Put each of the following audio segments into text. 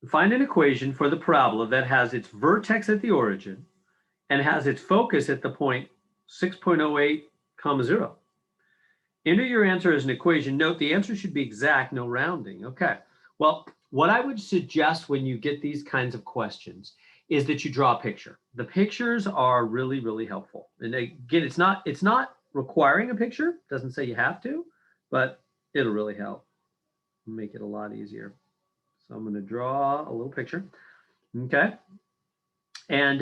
find an equation for the parabola that has its vertex at the origin and has its focus at the point 6.08, 0. Enter your answer as an equation. Note the answer should be exact, no rounding. Okay. Well, what I would suggest when you get these kinds of questions is that you draw a picture. The pictures are really, really helpful. And again, it's not requiring a picture. It doesn't say you have to, but it'll really help make it a lot easier. So I'm going to draw a little picture. Okay. And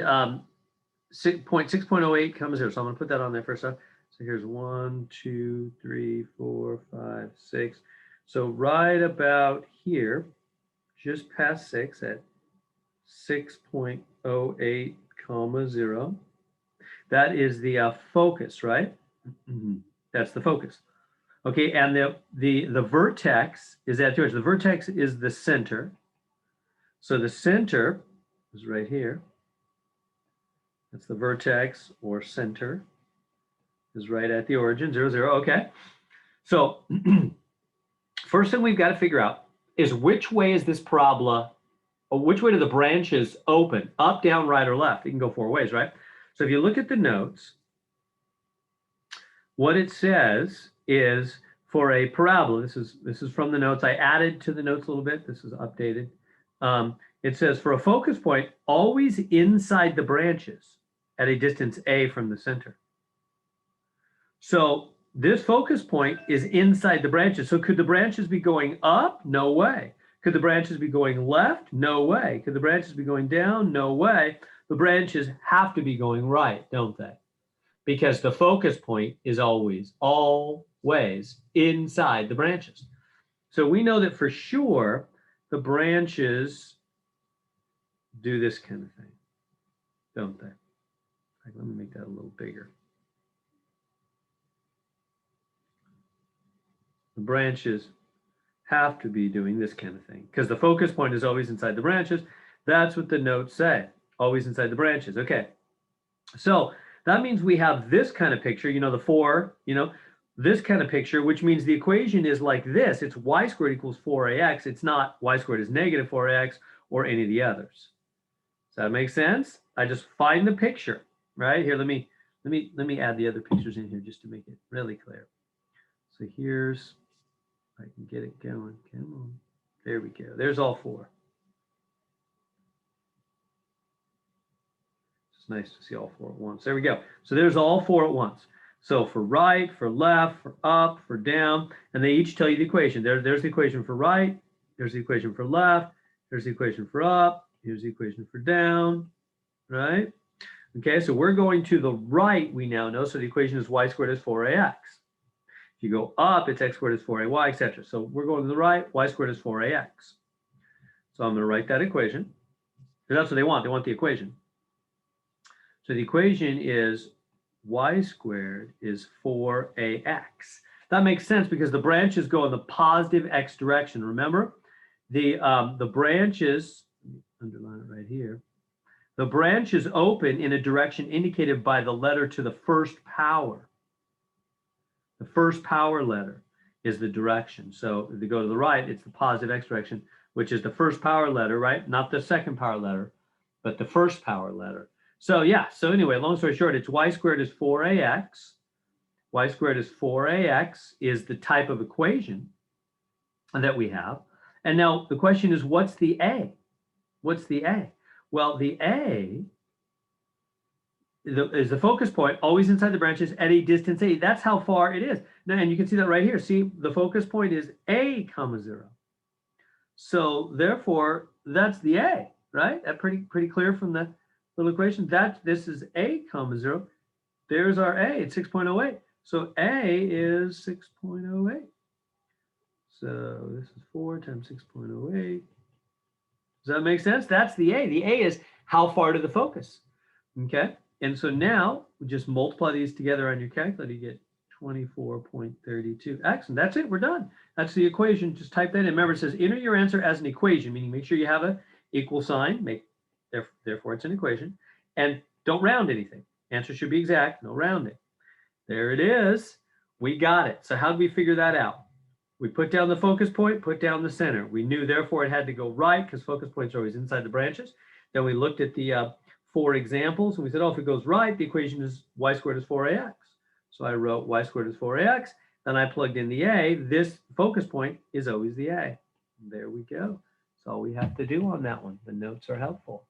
point 6.08, 0. So I'm going to put that on there first off. So here's 1, 2, 3, 4, 5, 6. So right about here, just past 6 at 6.08, 0. That is the focus, right? That's the focus. Okay, and the vertex is at the origin. The vertex is the center. So the center is right here. That's the vertex or center. Is right at the origin, 0, 0. Okay. So first thing we've got to figure out is which way is this parabola, or which way do the branches open? Up, down, right, or left? It can go 4 ways, right? So if you look at the notes, what it says is for a parabola, this is from the notes. I added to the notes a little bit. This is updated. It says for a focus point, always inside the branches at a distance a from the center. So this focus point is inside the branches. So could the branches be going up? No way. Could the branches be going left? No way. Could the branches be going down? No way. The branches have to be going right, don't they? Because the focus point is always inside the branches. So we know that for sure the branches do this kind of thing, don't they? Let me make that a little bigger. The branches have to be doing this kind of thing because the focus point is always inside the branches. That's what the notes say, always inside the branches. Okay, so that means we have this kind of picture, the 4, this kind of picture, which means the equation is like this. It's y squared equals 4ax. It's not y squared is negative 4ax or any of the others. Does that make sense? I just find the picture, right? Here, let me add the other pictures in here just to make it really clear. So here's, I can get it going. Come on. There we go. There's all 4. It's nice to see all 4 at once. There we go. So there's all 4 at once. So for right, for left, for up, for down, and they each tell you the equation. There's the equation for right. There's the equation for left. There's the equation for up. Here's the equation for down, right? Okay, so we're going to the right, we now know. So the equation is y squared is 4ax. If you go up, it's x squared is 4ay, etc. So we're going to the right, y squared is 4ax. So I'm going to write that equation. Because that's what they want. They want the equation. So the equation is y squared is 4ax. That makes sense because the branches go in the positive x direction. Remember, the branches, underline it right here, the branches open in a direction indicated by the letter to the first power. The first power letter is the direction. So if they go to the right, it's the positive x direction, which is the first power letter, right? Not the second power letter, but the first power letter. So yeah, so anyway, long story short, it's y squared is 4ax. Y squared is 4ax is the type of equation that we have. And now the question is, what's the a? What's the a? Well, the a is the focus point, always inside the branches at a distance a. That's how far it is. Now, and you can see that right here. See, the focus point is a, 0. So therefore, that's the a, right? That pretty clear from the little equation. This is a, 0. There's our a, it's 6.08. So a is 6.08. So this is 4 times 6.08. Does that make sense? That's the a. The a is how far to the focus. Okay. And so now we just multiply these together on your calculator, you get 24.32. Excellent. That's it. We're done. That's the equation. Just type that in. Remember, it says enter your answer as an equation, meaning make sure you have an equal sign. Therefore, it's an equation. And don't round anything. Answer should be exact. No rounding. There it is. We got it. So how did we figure that out? We put down the focus point, put down the center. We knew, therefore, it had to go right because focus points are always inside the branches. Then we looked at the 4 examples, and we said, oh, if it goes right, the equation is y squared is 4ax. So I wrote y squared is 4ax. Then I plugged in the a. This focus point is always the a. There we go. That's all we have to do on that one. The notes are helpful.